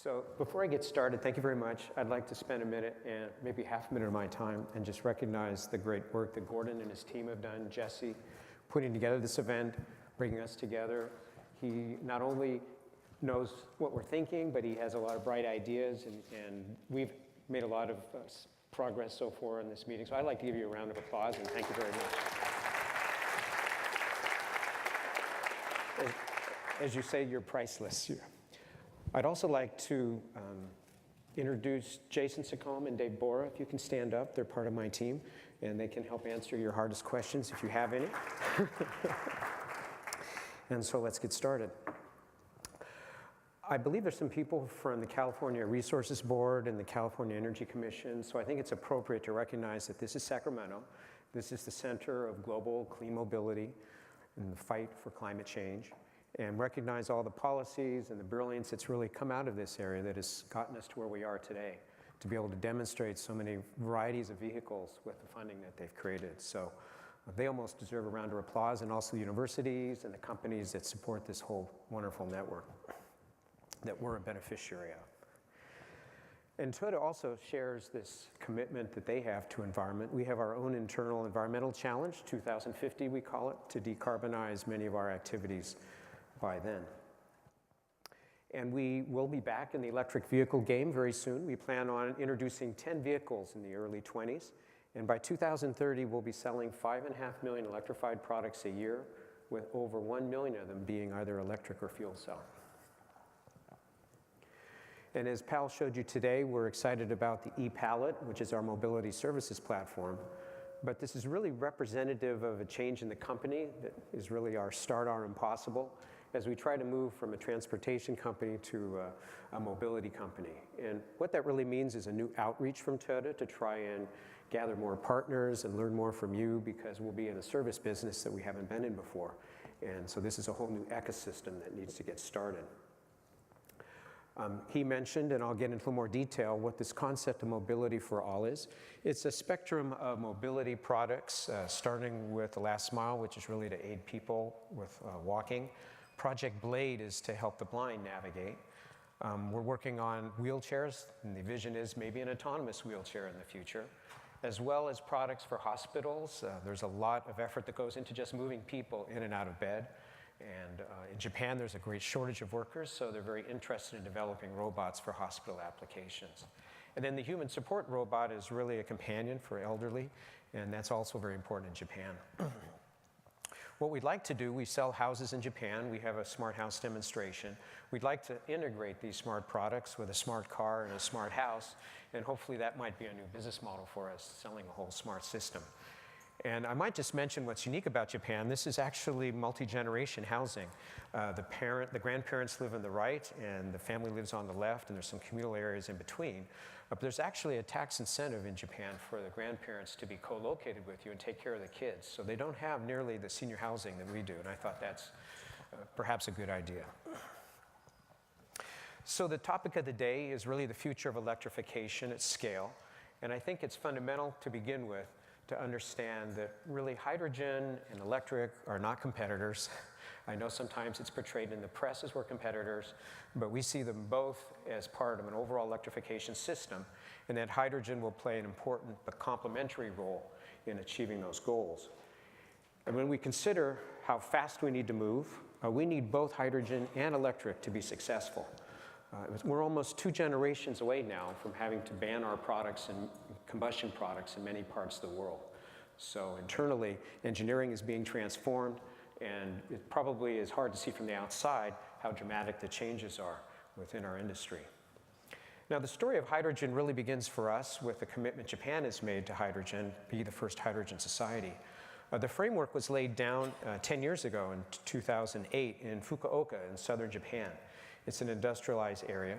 So before I get started, thank you very much. I'd like to spend a minute and maybe half a minute of my time and just recognize the great work that Gordon and his team have done, Jesse, putting together this event, bringing us together. He not only knows what we're thinking, but he has a lot of bright ideas, and we've made a lot of progress so far in this meeting. So I'd like to give you a round of applause, and thank you very much. As you say, you're priceless. I'd also like to introduce Jason Secombe and Dave Bora, if you can stand up. They're part of my team, and they can help answer your hardest questions if you have any. And so let's get started. I believe there's some people from the California Resources Board and the California Energy Commission, so I think it's appropriate to recognize that this is Sacramento. This is the center of global clean mobility and the fight for climate change, and recognize all the policies and the brilliance that's really come out of this area that has gotten us to where we are today, to be able to demonstrate so many varieties of vehicles with the funding that they've created. So they almost deserve a round of applause, and also the universities and the companies that support this whole wonderful network that we're a beneficiary of. And Toyota also shares this commitment that they have to environment. We have our own internal environmental challenge, 2050 we call it, to decarbonize many of our activities by then. And we will be back in the electric vehicle game very soon. We plan on introducing 10 vehicles in the early 20s. And by 2030, we'll be selling 5.5 million electrified products a year, with over 1 million of them being either electric or fuel cell. And as Pal showed you today, we're excited about the e-Pallet, which is our mobility services platform. But this is really representative of a change in the company that is really our start our impossible, as we try to move from a transportation company to a mobility company. And what that really means is a new outreach from Toyota to try and gather more partners and learn more from you, because we'll be in a service business that we haven't been in before. And so this is a whole new ecosystem that needs to get started. He mentioned, and I'll get into more detail, what this concept of mobility for all is. It's a spectrum of mobility products, starting with the last mile, which is really to aid people with walking. Project Blade is to help the blind navigate. We're working on wheelchairs, and the vision is maybe an autonomous wheelchair in the future, as well as products for hospitals. There's a lot of effort that goes into just moving people in and out of bed. And in Japan, there's a great shortage of workers, so they're very interested in developing robots for hospital applications. And then the human support robot is really a companion for elderly, and that's also very important in Japan. What we'd like to do, we sell houses in Japan. We have a smart house demonstration. We'd like to integrate these smart products with a smart car and a smart house, and hopefully that might be a new business model for us, selling a whole smart system. And I might just mention what's unique about Japan. This is actually multi-generation housing. The grandparents live on the right, and the family lives on the left, and there's some communal areas in between. But there's actually a tax incentive in Japan for the grandparents to be co-located with you and take care of the kids. So they don't have nearly the senior housing that we do, and I thought that's perhaps a good idea. So the topic of the day is really the future of electrification at scale. And I think it's fundamental to begin with to understand that really hydrogen and electric are not competitors. I know sometimes it's portrayed in the press as we're competitors, but we see them both as part of an overall electrification system, and that hydrogen will play an important but complementary role in achieving those goals. And when we consider how fast we need to move, we need both hydrogen and electric to be successful. We're almost 2 generations away now from having to ban our products and combustion products in many parts of the world. So internally, engineering is being transformed, and it probably is hard to see from the outside how dramatic the changes are within our industry. Now, the story of hydrogen really begins for us with the commitment Japan has made to hydrogen, be the first hydrogen society. The framework was laid down 10 years ago in 2008 in Fukuoka in southern Japan. It's an industrialized area,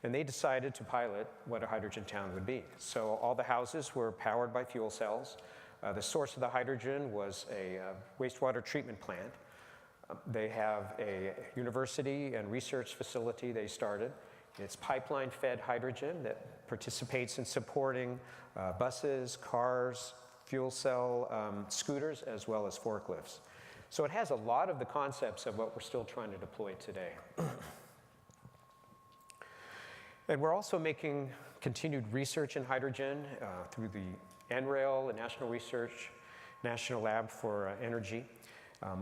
and they decided to pilot what a hydrogen town would be. So all the houses were powered by fuel cells. The source of the hydrogen was a wastewater treatment plant. They have a university and research facility they started. It's pipeline-fed hydrogen that participates in supporting buses, cars, fuel cell scooters, as well as forklifts. So it has a lot of the concepts of what we're still trying to deploy today. And we're also making continued research in hydrogen through the NRAIL, the National Lab for Energy.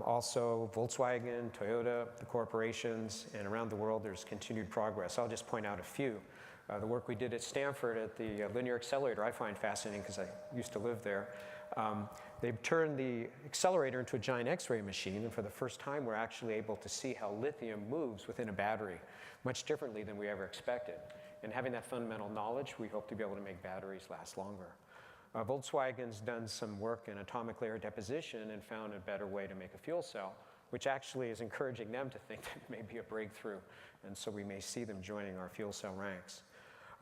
Also, Volkswagen, Toyota, the corporations, and around the world, there's continued progress. I'll just point out a few. The work we did at Stanford at the Linear Accelerator, I find fascinating because I used to live there. They've turned the accelerator into a giant X-ray machine, and for the first time, we're actually able to see how lithium moves within a battery, much differently than we ever expected. And having that fundamental knowledge, we hope to be able to make batteries last longer. Volkswagen's done some work in atomic layer deposition and found a better way to make a fuel cell, which actually is encouraging them to think that may be a breakthrough. And so we may see them joining our fuel cell ranks.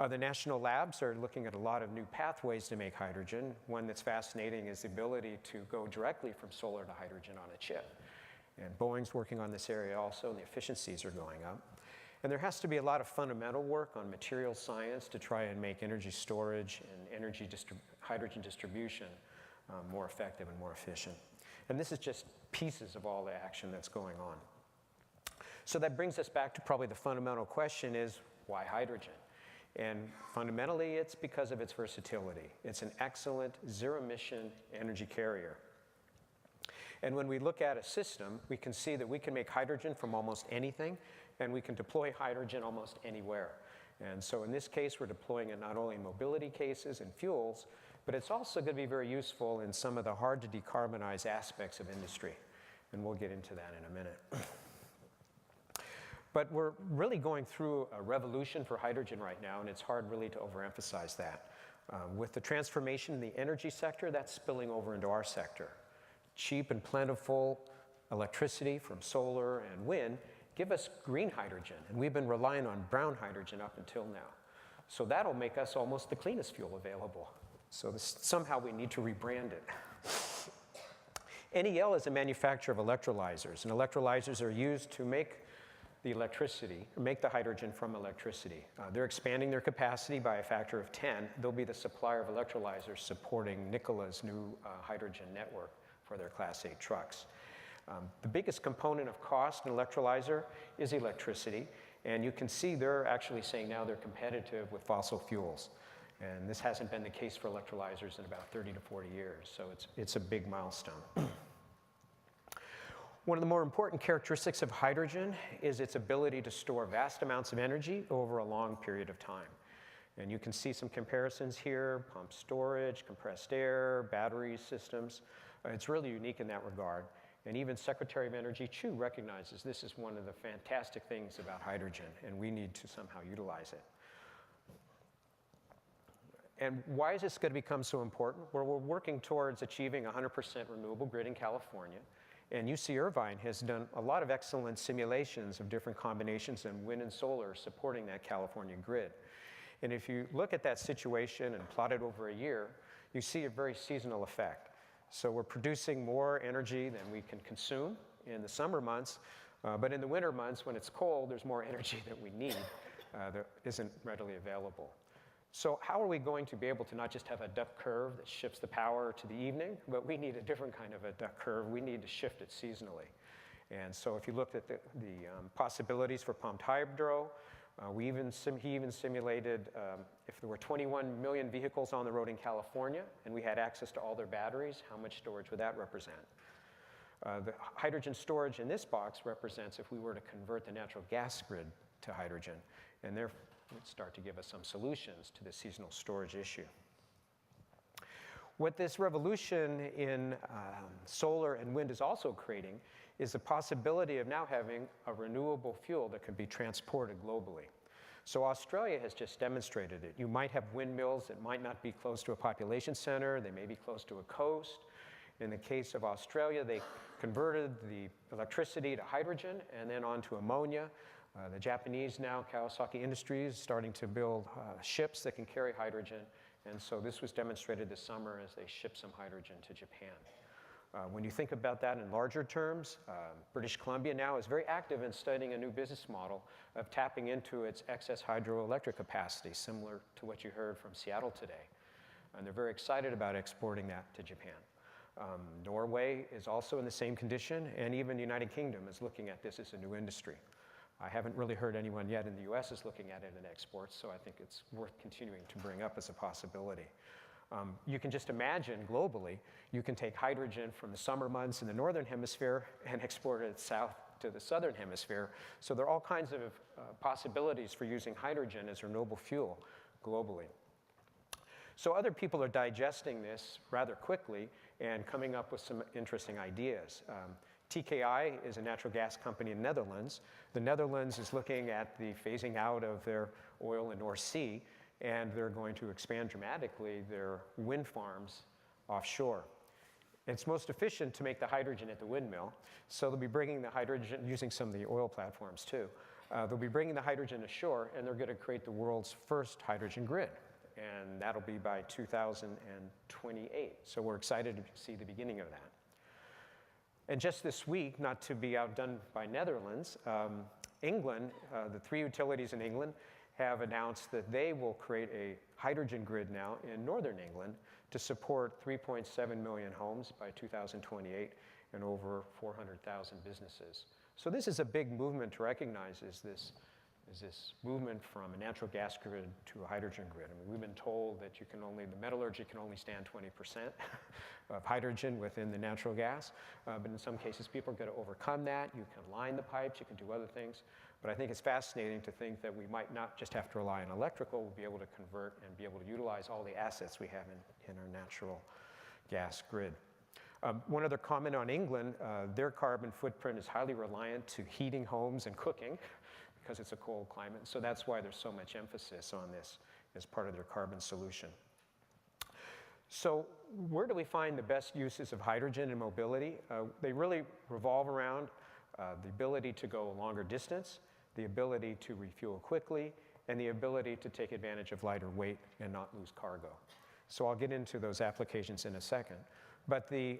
The national labs are looking at a lot of new pathways to make hydrogen. One that's fascinating is the ability to go directly from solar to hydrogen on a chip. And Boeing's working on this area also, and the efficiencies are going up. And there has to be a lot of fundamental work on material science to try and make energy storage and hydrogen distribution more effective and more efficient. And this is just pieces of all the action that's going on. So that brings us back to probably the fundamental question is, why hydrogen? And fundamentally, it's because of its versatility. It's an excellent zero-emission energy carrier. And when we look at a system, we can see that we can make hydrogen from almost anything, and we can deploy hydrogen almost anywhere. And so in this case, we're deploying it not only in mobility cases and fuels, but it's also going to be very useful in some of the hard to decarbonize aspects of industry. And we'll get into that in a minute. But we're really going through a revolution for hydrogen right now, and it's hard really to overemphasize that. With the transformation in the energy sector, that's spilling over into our sector. Cheap and plentiful electricity from solar and wind give us green hydrogen, and we've been relying on brown hydrogen up until now. So that'll make us almost the cleanest fuel available. So somehow we need to rebrand it. NEL is a manufacturer of electrolyzers, and electrolyzers are used to make the electricity, or make the hydrogen from electricity. They're expanding their capacity by a factor of 10. They'll be the supplier of electrolyzers supporting Nikola's new hydrogen network for their Class 8 trucks. The biggest component of cost in electrolyzer is electricity, and you can see they're actually saying now they're competitive with fossil fuels. And this hasn't been the case for electrolyzers in about 30 to 40 years, so it's a big milestone. One of the more important characteristics of hydrogen is its ability to store vast amounts of energy over a long period of time. And you can see some comparisons here, pump storage, compressed air, battery systems. It's really unique in that regard. And even Secretary of Energy Chu recognizes this is one of the fantastic things about hydrogen, and we need to somehow utilize it. And why is this going to become so important? Well, we're working towards achieving 100% renewable grid in California. And UC Irvine has done a lot of excellent simulations of different combinations in wind and solar supporting that California grid. And if you look at that situation and plot it over a year, you see a very seasonal effect. So we're producing more energy than we can consume in the summer months, but in the winter months when it's cold, there's more energy that we need that isn't readily available. So how are we going to be able to not just have a duck curve that shifts the power to the evening, but we need a different kind of a duck curve. We need to shift it seasonally. And so if you looked at the possibilities for pumped hydro, he even simulated if there were 21 million vehicles on the road in California and we had access to all their batteries, how much storage would that represent? The hydrogen storage in this box represents if we were to convert the natural gas grid to hydrogen, and therefore would start to give us some solutions to the seasonal storage issue. What this revolution in solar and wind is also creating is the possibility of now having a renewable fuel that can be transported globally. So Australia has just demonstrated it. You might have windmills that might not be close to a population center. They may be close to a coast. In the case of Australia, they converted the electricity to hydrogen and then onto ammonia. The Japanese now, Kawasaki Industries, is starting to build ships that can carry hydrogen. And so this was demonstrated this summer as they shipped some hydrogen to Japan. When you think about that in larger terms, British Columbia now is very active in studying a new business model of tapping into its excess hydroelectric capacity, similar to what you heard from Seattle today. And they're very excited about exporting that to Japan. Norway is also in the same condition, and even the United Kingdom is looking at this as a new industry. I haven't really heard anyone yet in the US is looking at it in exports, so I think it's worth continuing to bring up as a possibility. You can just imagine globally, you can take hydrogen from the summer months in the northern hemisphere and export it south to the southern hemisphere. So there are all kinds of possibilities for using hydrogen as renewable fuel globally. So other people are digesting this rather quickly and coming up with some interesting ideas. TKI is a natural gas company in the Netherlands. The Netherlands is looking at the phasing out of their oil in North Sea, and they're going to expand dramatically their wind farms offshore. It's most efficient to make the hydrogen at the windmill, so they'll be bringing the hydrogen, using some of the oil platforms too. They'll be bringing the hydrogen ashore, and they're going to create the world's first hydrogen grid, and that'll be by 2028. So we're excited to see the beginning of that. And just this week, not to be outdone by Netherlands, England, the 3 utilities in England have announced that they will create a hydrogen grid now in northern England to support 3.7 million homes by 2028 and over 400,000 businesses. So this is a big movement to recognize is this movement from a natural gas grid to a hydrogen grid. I mean, we've been told that the metallurgy can only stand 20% of hydrogen within the natural gas, but in some cases people are going to overcome that. You can line the pipes, you can do other things, but I think it's fascinating to think that we might not just have to rely on electrical, we'll be able to convert and be able to utilize all the assets we have in our natural gas grid. One other comment on England, their carbon footprint is highly reliant to heating homes and cooking, because it's a cold climate. So that's why there's so much emphasis on this as part of their carbon solution. So where do we find the best uses of hydrogen in mobility? They really revolve around the ability to go a longer distance, the ability to refuel quickly, and the ability to take advantage of lighter weight and not lose cargo. So I'll get into those applications in a second. But the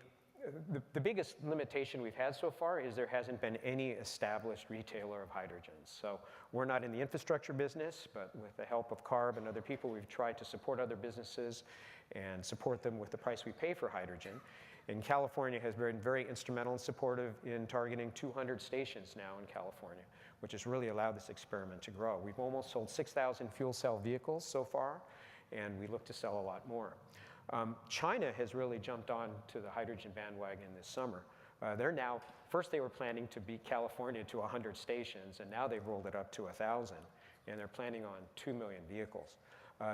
biggest limitation we've had so far is there hasn't been any established retailer of hydrogen. So we're not in the infrastructure business, but with the help of CARB and other people, we've tried to support other businesses and support them with the price we pay for hydrogen. And California has been very instrumental and supportive in targeting 200 stations now in California, which has really allowed this experiment to grow. We've almost sold 6,000 fuel cell vehicles so far, and we look to sell a lot more. China has really jumped on to the hydrogen bandwagon this summer. First they were planning to beat California to 100 stations, and now they've rolled it up to 1,000, and they're planning on 2 million vehicles.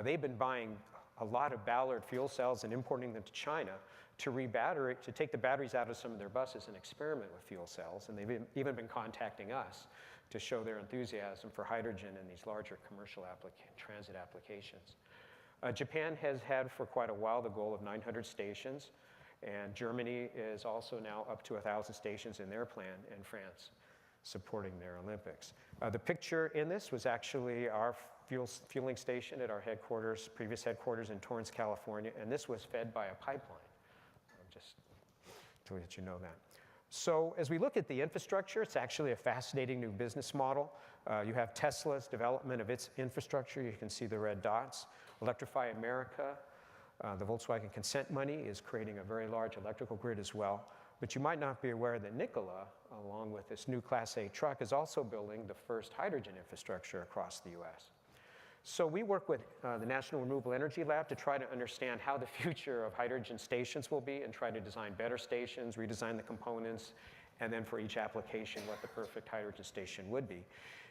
They've been buying a lot of Ballard fuel cells and importing them to China to take the batteries out of some of their buses and experiment with fuel cells, and they've even been contacting us to show their enthusiasm for hydrogen in these larger commercial transit applications. Japan has had for quite a while the goal of 900 stations, and Germany is also now up to 1,000 stations in their plan, and France supporting their Olympics. The picture in this was actually our fueling station at our previous headquarters in Torrance, California, and this was fed by a pipeline, just to let you know that. So as we look at the infrastructure, it's actually a fascinating new business model. You have Tesla's development of its infrastructure. You can see the red dots. Electrify America, the Volkswagen consent money is creating a very large electrical grid as well. But you might not be aware that Nikola, along with this new Class 8 truck, is also building the first hydrogen infrastructure across the US. So we work with the National Renewable Energy Lab to try to understand how the future of hydrogen stations will be and try to design better stations, redesign the components, and then for each application what the perfect hydrogen station would be.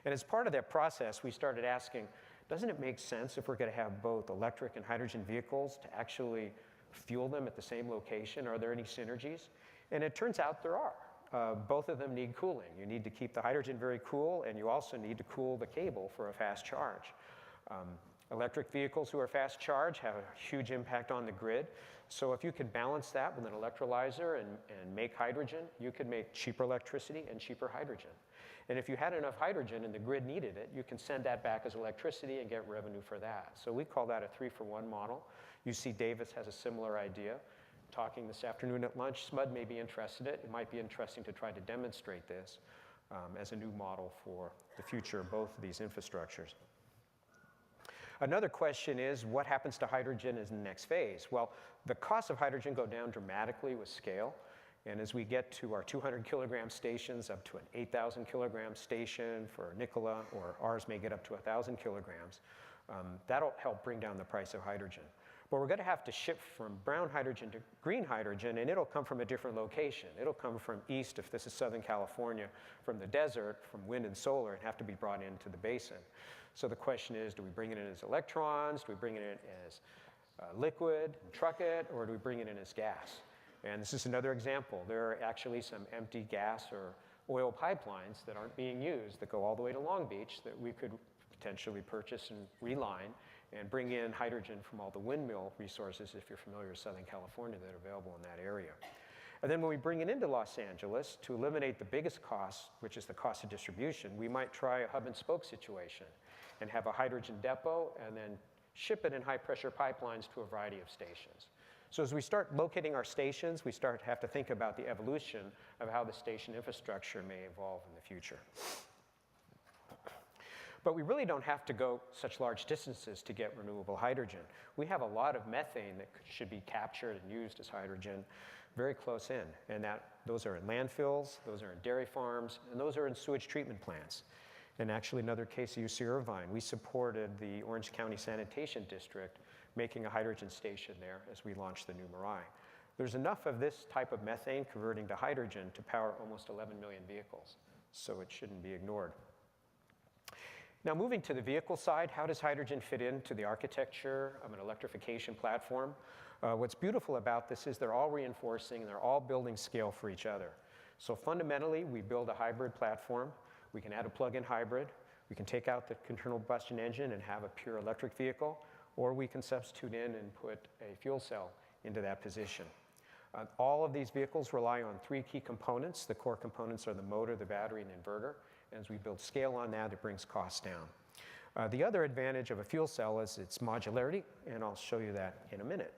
And as part of that process, we started asking, doesn't it make sense if we're going to have both electric and hydrogen vehicles to actually fuel them at the same location? Are there any synergies? And it turns out there are. Both of them need cooling. You need to keep the hydrogen very cool, and you also need to cool the cable for a fast charge. Electric vehicles who are fast charge have a huge impact on the grid. So if you could balance that with an electrolyzer and make hydrogen, you could make cheaper electricity and cheaper hydrogen. And if you had enough hydrogen and the grid needed it, you can send that back as electricity and get revenue for that. So we call that a 3-for-1 model. UC Davis has a similar idea. Talking this afternoon at lunch, SMUD may be interested in it. It might be interesting to try to demonstrate this as a new model for the future of both of these infrastructures. Another question is, what happens to hydrogen in the next phase? Well, the costs of hydrogen go down dramatically with scale. And as we get to our 200 kilogram stations up to an 8,000 kilogram station for Nikola, or ours may get up to 1,000 kilograms, that'll help bring down the price of hydrogen. But we're going to have to ship from brown hydrogen to green hydrogen, and it'll come from a different location. It'll come from east, if this is Southern California, from the desert, from wind and solar, and have to be brought into the basin. So the question is, do we bring it in as electrons? Do we bring it in as liquid and truck it, or do we bring it in as gas? And this is another example. There are actually some empty gas or oil pipelines that aren't being used that go all the way to Long Beach that we could potentially purchase and reline and bring in hydrogen from all the windmill resources, if you're familiar with Southern California, that are available in that area. And then when we bring it into Los Angeles, to eliminate the biggest cost, which is the cost of distribution, we might try a hub and spoke situation and have a hydrogen depot and then ship it in high pressure pipelines to a variety of stations. So as we start locating our stations, we start to have to think about the evolution of how the station infrastructure may evolve in the future. But we really don't have to go such large distances to get renewable hydrogen. We have a lot of methane that should be captured and used as hydrogen very close in. And those are in landfills, those are in dairy farms, and those are in sewage treatment plants. And actually another case of UC Irvine, we supported the Orange County Sanitation District making a hydrogen station there as we launched the new Mirai. There's enough of this type of methane converting to hydrogen to power almost 11 million vehicles, so it shouldn't be ignored. Now moving to the vehicle side, how does hydrogen fit into the architecture of an electrification platform? What's beautiful about this is they're all reinforcing and they're all building scale for each other. So fundamentally, we build a hybrid platform. We can add a plug-in hybrid. We can take out the internal combustion engine and have a pure electric vehicle, or we can substitute in and put a fuel cell into that position. All of these vehicles rely on three key components. The core components are the motor, the battery, and the inverter. And as we build scale on that, it brings costs down. The other advantage of a fuel cell is its modularity, and I'll show you that in a minute.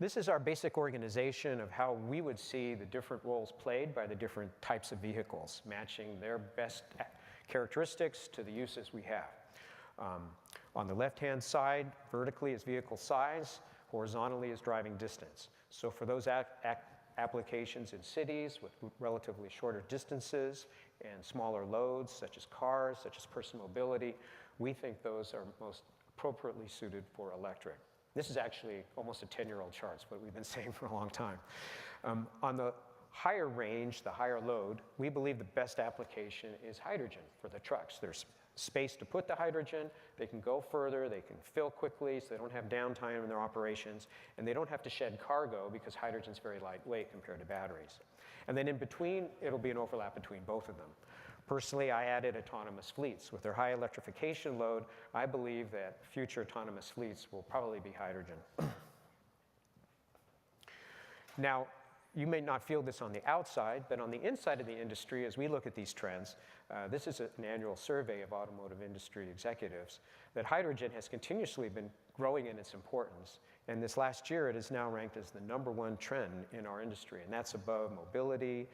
This is our basic organization of how we would see the different roles played by the different types of vehicles, matching their best characteristics to the uses we have. On the left-hand side, vertically is vehicle size, horizontally is driving distance. So for those applications in cities with relatively shorter distances and smaller loads, such as cars, such as personal mobility, we think those are most appropriately suited for electric. This is actually almost a 10-year-old chart. It's what we've been saying for a long time. On the higher range, the higher load, we believe the best application is hydrogen for the trucks. There's space to put the hydrogen, they can go further, they can fill quickly, so they don't have downtime in their operations, and they don't have to shed cargo because hydrogen's very lightweight compared to batteries. And then in between, it'll be an overlap between both of them. Personally, I added autonomous fleets. With their high electrification load, I believe that future autonomous fleets will probably be hydrogen. Now, you may not feel this on the outside, but on the inside of the industry, as we look at these trends, this is an annual survey of automotive industry executives, that hydrogen has continuously been growing in its importance. And this last year, it is now ranked as the #1 trend in our industry, and that's above mobility,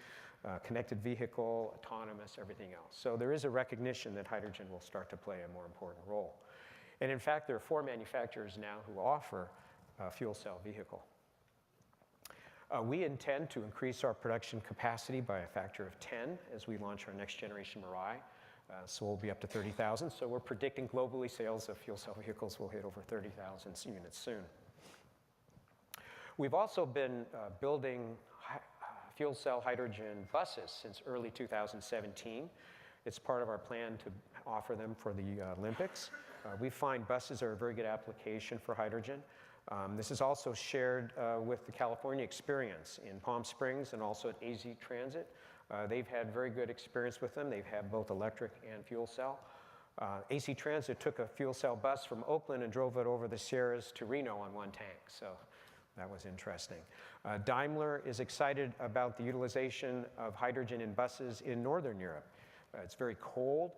connected vehicle, autonomous, everything else. So there is a recognition that hydrogen will start to play a more important role. And in fact, there are 4 manufacturers now who offer a fuel cell vehicle. We intend to increase our production capacity by a factor of 10 as we launch our next generation Mirai. So we'll be up to 30,000. So we're predicting globally sales of fuel cell vehicles will hit over 30,000 units soon. We've also been building fuel cell hydrogen buses since early 2017. It's part of our plan to offer them for the Olympics. We find buses are a very good application for hydrogen. This is also shared with the California experience in Palm Springs and also at AZ Transit. They've had very good experience with them. They've had both electric and fuel cell. AC Transit took a fuel cell bus from Oakland and drove it over the Sierras to Reno on one tank, so that was interesting. Daimler is excited about the utilization of hydrogen in buses in Northern Europe. It's very cold.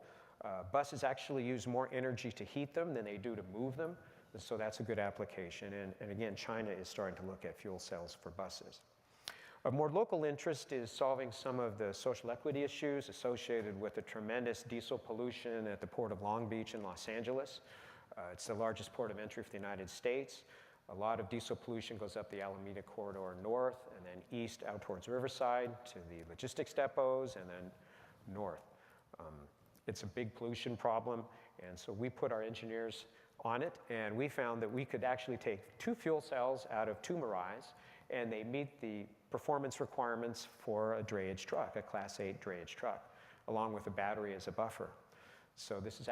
Buses actually use more energy to heat them than they do to move them. So that's a good application. And again, China is starting to look at fuel cells for buses. Of more local interest is solving some of the social equity issues associated with the tremendous diesel pollution at the Port of Long Beach in Los Angeles. It's the largest port of entry for the United States. A lot of diesel pollution goes up the Alameda corridor north and then east out towards Riverside to the logistics depots and then north. It's a big pollution problem, and so we put our engineers on it, and we found that we could actually take 2 fuel cells out of 2 Mirais, and they meet the performance requirements for a drayage truck, a Class 8 drayage truck, along with a battery as a buffer. So this was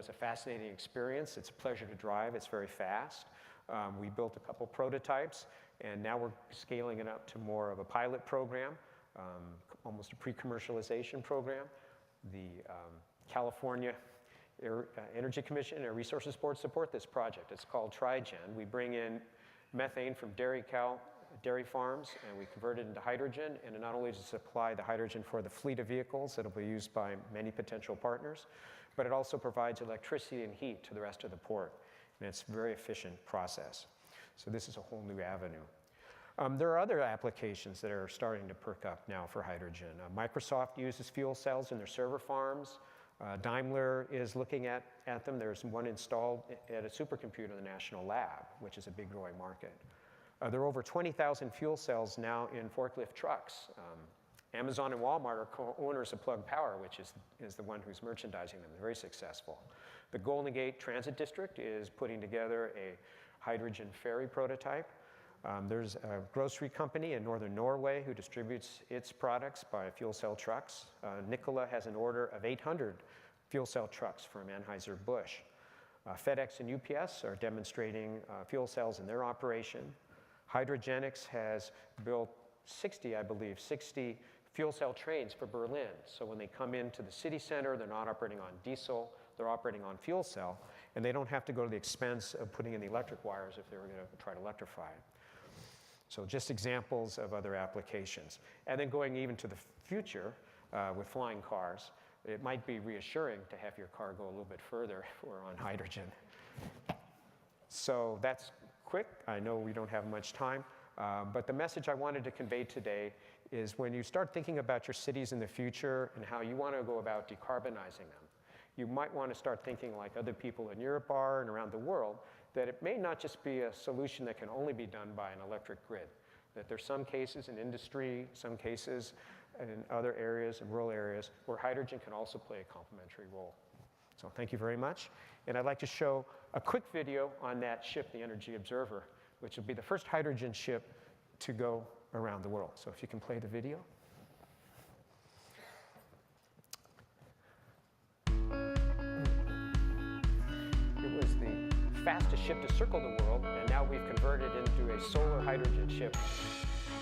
a fascinating experience. It's a pleasure to drive. It's very fast. We built a couple prototypes, and now we're scaling it up to more of a pilot program, almost a pre-commercialization program. The California Energy Commission and Air Resources Board support this project. It's called Trigen. We bring in methane from dairy farms, and we convert it into hydrogen, and it not only does it supply the hydrogen for the fleet of vehicles that will be used by many potential partners, but it also provides electricity and heat to the rest of the port, and it's a very efficient process. So this is a whole new avenue. There are other applications that are starting to perk up now for hydrogen. Microsoft uses fuel cells in their server farms. Daimler is looking at them. There's one installed at a supercomputer in the National Lab, which is a big growing market. There are over 20,000 fuel cells now in forklift trucks. Amazon and Walmart are co-owners of Plug Power, which is the one who's merchandising them. They're very successful. The Golden Gate Transit District is putting together a hydrogen ferry prototype. There's a grocery company in northern Norway who distributes its products by fuel cell trucks. Nikola has an order of 800 fuel cell trucks from Anheuser-Busch. FedEx and UPS are demonstrating fuel cells in their operation. Hydrogenics has built 60 fuel cell trains for Berlin. So when they come into the city center, they're not operating on diesel, they're operating on fuel cell, and they don't have to go to the expense of putting in the electric wires if they were going to try to electrify it. So just examples of other applications. And then going even to the future with flying cars, it might be reassuring to have your car go a little bit further if we're on hydrogen. So that's quick. I know we don't have much time, but the message I wanted to convey today is when you start thinking about your cities in the future and how you want to go about decarbonizing them, you might want to start thinking like other people in Europe are and around the world, that it may not just be a solution that can only be done by an electric grid, that there's some cases in industry, some cases in other areas, in rural areas, where hydrogen can also play a complementary role. So thank you very much. And I'd like to show a quick video on that ship, the Energy Observer, which will be the first hydrogen ship to go around the world. So if you can play the video. It was the fastest ship to circle the world, and now we've converted into a solar hydrogen ship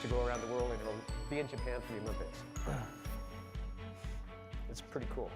to go around the world, and it'll be in Japan for the Olympics. It's pretty cool.